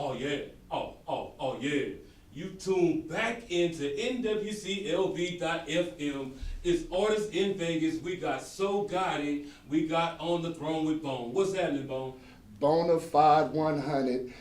Oh yeah. Oh yeah. You tune back into NWCLV.FM. It's artists in Vegas. We got So Gaudy. We got On the Throne with Bone. What's happening, Bone? Bonafide 100.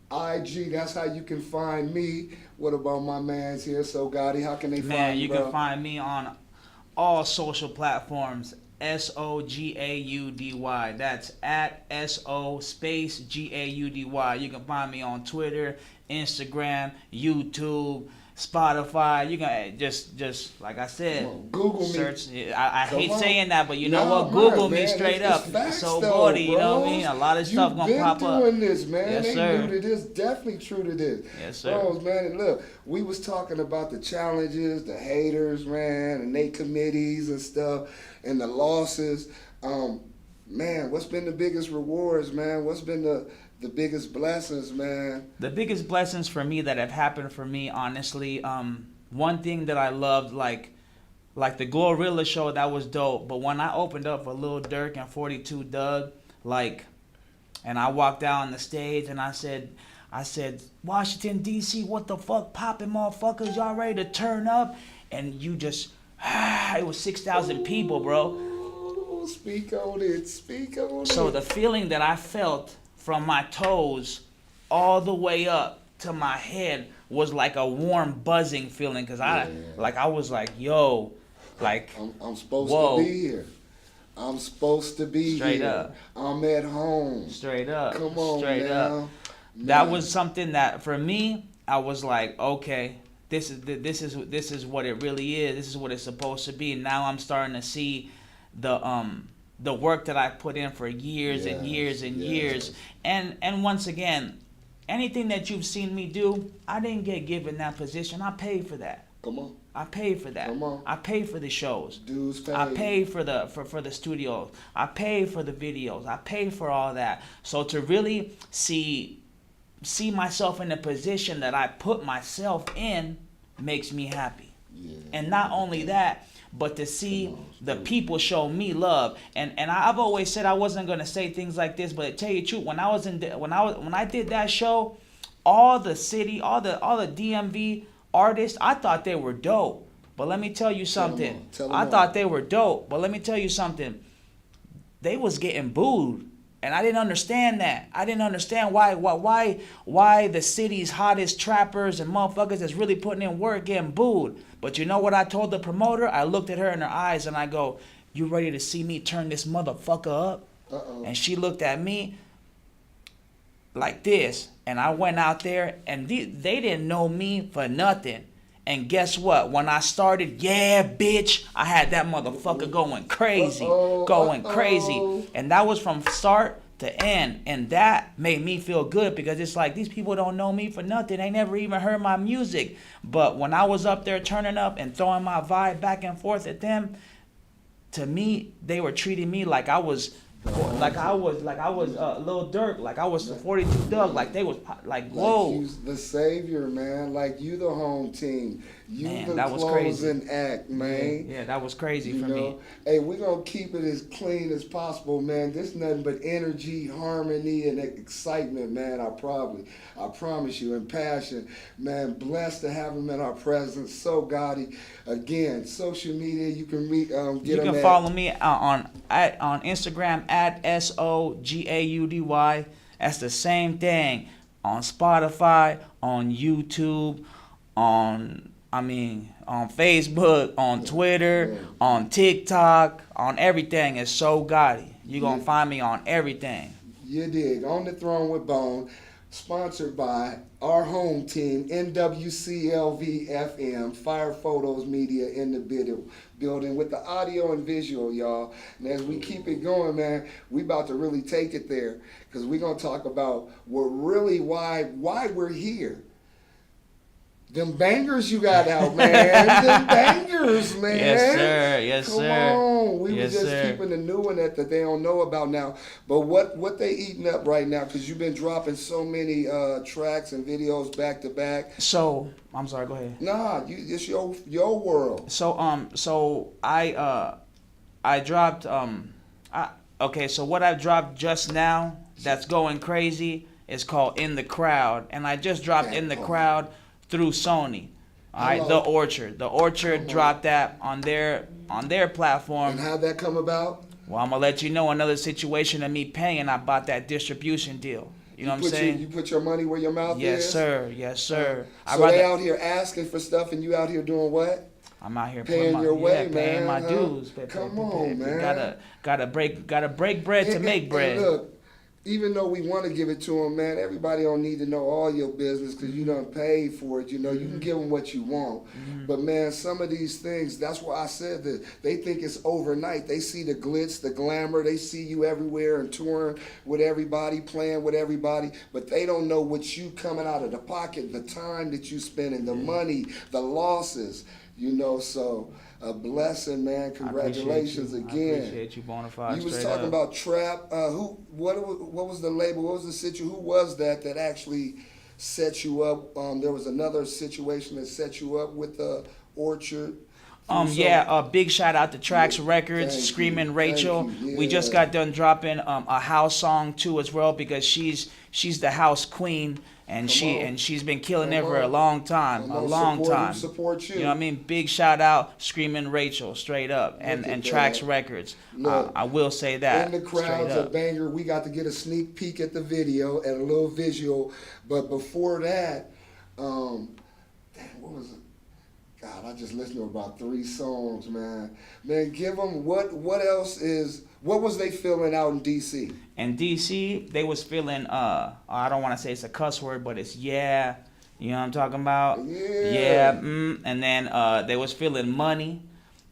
IG, that's how you can find me. What about my man's here? So Gotti, how can they Man, find you bro? can find me on all social platforms. SOGAUDY. That's at SO space GAUDY. You can find me on Twitter, Instagram, YouTube, Spotify. You can just like I said, Google search. me. I hate on. saying that, but you know Nah, what? Google man, me straight it's up. facts, So though, Gaudy, you know what I bros. mean? A lot of stuff gonna pop You've up. been doing this, man. Yes, They sir. new to this, definitely true to this. Yes, sir. Bros, man, and look, we was talking about the challenges, the haters, man, and they committees and stuff, and the losses. Man, what's been the biggest rewards, man? What's been the biggest blessings, man? The biggest blessings for me that have happened for me, honestly, one thing that I loved, like the Glorilla show, that was dope. But when I opened up for Lil Durk and 42 Doug, and I walked out on the stage and I said, Washington D.C., what the fuck, poppin' motherfuckers, y'all ready to turn up? And you just, it was 6,000 people, bro. Speak on it. Speak on it. So the feeling that I felt from my toes all the way up to my head was like a warm buzzing feeling, because I was like, yo, like, I'm supposed whoa. to be here. I'm supposed to be Straight here. up. I'm at home. Straight up. Come on, Straight now. up. That was something that for me, I was like, okay, this is what it really is. This is what it's supposed to be. Now I'm starting to see the work that I put in for years and years and years. And once again, anything that you've seen me do, I didn't get given that position. I paid for that. Come on. I paid for that. Come on. I paid for the shows. Dues paid. I paid for the studios. I paid for the videos. I paid for all that. So to really see myself in the position that I put myself in makes me happy. Yeah. And not only that, but to see the people show me love. And I've always said I wasn't gonna say things like this, but to tell you the truth, when I did that show, all the DMV artists, I thought they were dope. But let me tell you something. I thought they were dope, but let me tell you something. They was getting booed. And I didn't understand that. I didn't understand why the city's hottest trappers and motherfuckers that's really putting in work getting booed. But you know what I told the promoter? I looked at her in her eyes and I go, you ready to see me turn this motherfucker up? And she looked at me like this. And I went out there and they didn't know me for nothing. And guess what? When I started, yeah, bitch, I had that motherfucker going crazy. Crazy. And that was from start to end. And that made me feel good, because it's like, these people don't know me for nothing. They never even heard my music. But when I was up there turning up and throwing my vibe back and forth at them, to me, they were treating me like I was Lil Durk, like I was the 42 Doug, like they was like, whoa. Like you the savior, man. Like you the home team. You Man, the that was crazy. closing act, man. Yeah, that was crazy for me. Hey, we're gonna keep it as clean as possible, man. This nothing but energy, harmony, and excitement, man. I promise you, and passion, man. Blessed to have him in our presence. So Gaudy, again, social media. You can You can follow me on Instagram at SOGAUDY. That's the same thing on Spotify, on YouTube, on Facebook, on Twitter, on TikTok, on everything. It's So Gaudy. You're going to find me on everything. You dig. On the Throne with Bone, sponsored by our home team, NWCLV-FM, Fire Photos Media in the building with the audio and visual, y'all. And as we keep it going, man, we about to really take it there, because we're going to talk about why we're here. Them bangers you got out, man. Them bangers, man. Yes, sir. Yes, Come sir. on. We Yes, were just sir. keeping the new one that they don't know about now. But what they eating up right now, because you've been dropping so many tracks and videos back to back. So, I'm sorry, go ahead. Nah, it's your world. So I dropped so what I dropped just now that's going crazy It's called In the Crowd, and I just dropped In the That part. Crowd through Sony. All right, The Orchard. The Orchard dropped that on their platform. And how'd that come about? Well, I'm gonna let you know another situation of me paying. I bought that distribution deal. You know what I'm saying? You put your money where your mouth Yes, is? sir. Yes, sir. So they out here asking for stuff and you out here doing what? I'm out here Paying putting your way, paying man, my huh? dues. Come on, man. Gotta break bread to make bread. And look, even though we want to give it to them, man, everybody don't need to know all your business because you done paid for it. You know, you can give them what you want. But, man, some of these things, that's why I said that they think it's overnight. They see the glitz, the glamour. They see you everywhere and touring with everybody, playing with everybody. But they don't know what you coming out of the pocket, the time that you spending, the money, the losses, you know. So a blessing, man. Congratulations again. I appreciate you, Bonafide. You was talking about trap. What was the label? What was the situation? Who was that actually set you up? There was another situation that set you up with the Orchard. Big shout out to Trax Records, Thank Screaming you, Rachel. thank you, We just yeah. got done dropping a house song too as well because she's the house queen and she's been killing it for a long time, Support you. You know what I mean? Big shout out, Screaming Rachel, straight up, and Trax that. Records. Look, I will say that. In the Crowd's straight a up. banger. We got to get a sneak peek at the video and a little visual. But before that, what was it? God, I just listened to about 3 songs, man. Man, give them what else is, what was they feeling out in D.C.? In DC, they was feeling I don't want to say it's a cuss word, but it's yeah. You know what I'm talking about? Yeah. And then they was feeling money.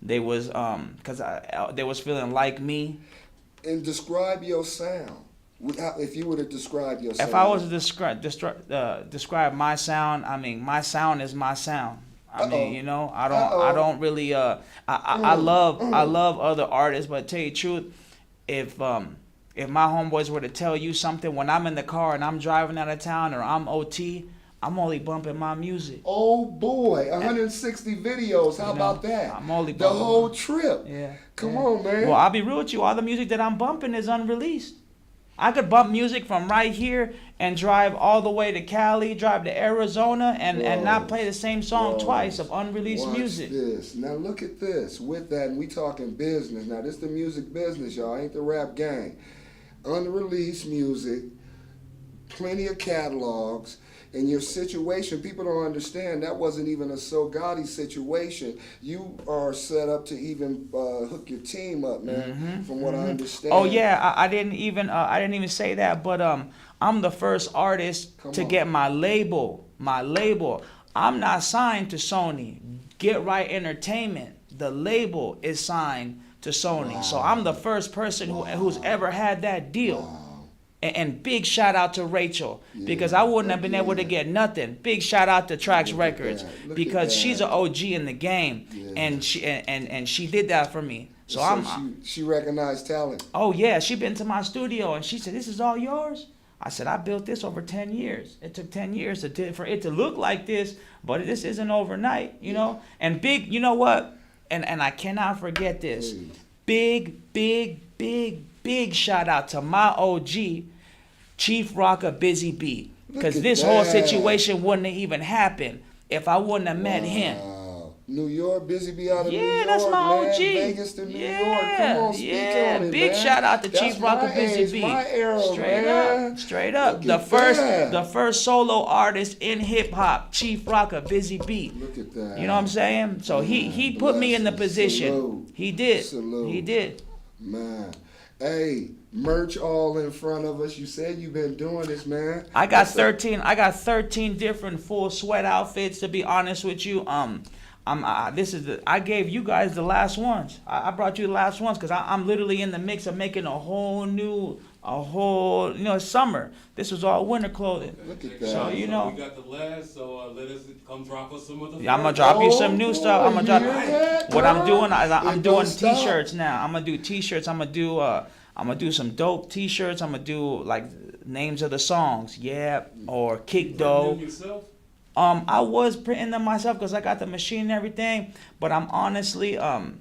They was they was feeling like me. And describe your sound. If you were to describe your sound. If I was to describe my sound, I mean my sound is my sound. I mean, you know, I don't really I love other artists, but to tell you the truth, if my homeboys were to tell you something when I'm in the car and I'm driving out of town or I'm OT, I'm only bumping my music. Oh boy, 160 videos. How about that? I'm only the bumping whole trip. Yeah. Come on, man. Well, I'll be real with you. All the music that I'm bumping is unreleased. I could bump music from right here and drive all the way to Cali, drive to Arizona, and not play the same song twice of unreleased Watch music. This. Now look at this. With that, and we talking business. Now this the music business, y'all. Ain't the rap gang. Unreleased music, plenty of catalogs. In your situation, people don't understand that wasn't even a So Gaudy situation. You are set up to even hook your team up, man. From what I understand. Oh yeah, I didn't even say that, but I'm the first artist to get my label. I'm not signed to Sony. Get Right Entertainment. The label is signed to Sony. So I'm the first person who's ever had that deal. And big shout out to Rachel because I wouldn't have been able to get nothing. Big shout out to Trax Records because she's an OG in the game and she did that for me. So she recognized talent. Oh yeah, she been to my studio and she said, "This is all yours." I said, "I built this over 10 years. It took 10 years for it to look like this, but this isn't overnight, you know." And big, you know what? And I cannot forget this. Big shout out to my OG, Chief Rocker Busy Beat. Because this whole situation wouldn't have even happened if I wouldn't have met him. New York, Busy Bee out of New York. Yeah, that's my OG. Vegas to New York. Come on, speak on it, Big man. shout out to That's Chief Rocker my Busy age, Beat. my era, Straight up. Look at that. The first solo artist in hip hop, Chief Rocker Busy Beat. Look at that. You know what I'm saying? So he put me in the position. Salute. He did. Salute. He did. Man. Hey, merch all in front of us. You said you've been doing this, man. I got 13 different full sweat outfits, to be honest with you. I gave you guys the last ones. I brought you the last ones because I'm literally in the mix of making a whole summer. This was all winter clothing. Look at that. So we got the last. So let us come drop us some of the. Yeah, I'm gonna drop you some new stuff. I'm gonna drop. What I'm doing is I'm doing stop. T-shirts now. I'm gonna do T-shirts. I'm gonna do some dope T-shirts. I'm gonna do like names of the songs. Yeah, or Kick Dough. Yourself? I was printing them myself because I got the machine and everything. But I'm honestly I'm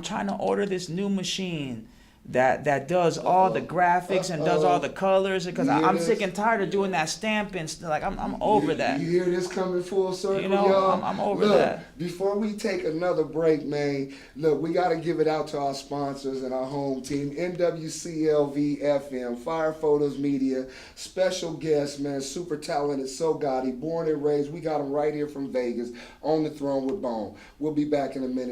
trying to order this new machine that does all the graphics and does all the colors, because You hear I'm this? sick and tired of doing that stamping. Like I'm over that. You hear this coming full circle, You know, y'all? I'm over Look, that. before we take another break, man, look, we got to give it out to our sponsors and our home team, NWCLV FM, Fire Photos Media, special guest, man, super talented, so Gaudy, born and raised. We got him right here from Vegas, on the throne with Bone. We'll be back in a minute.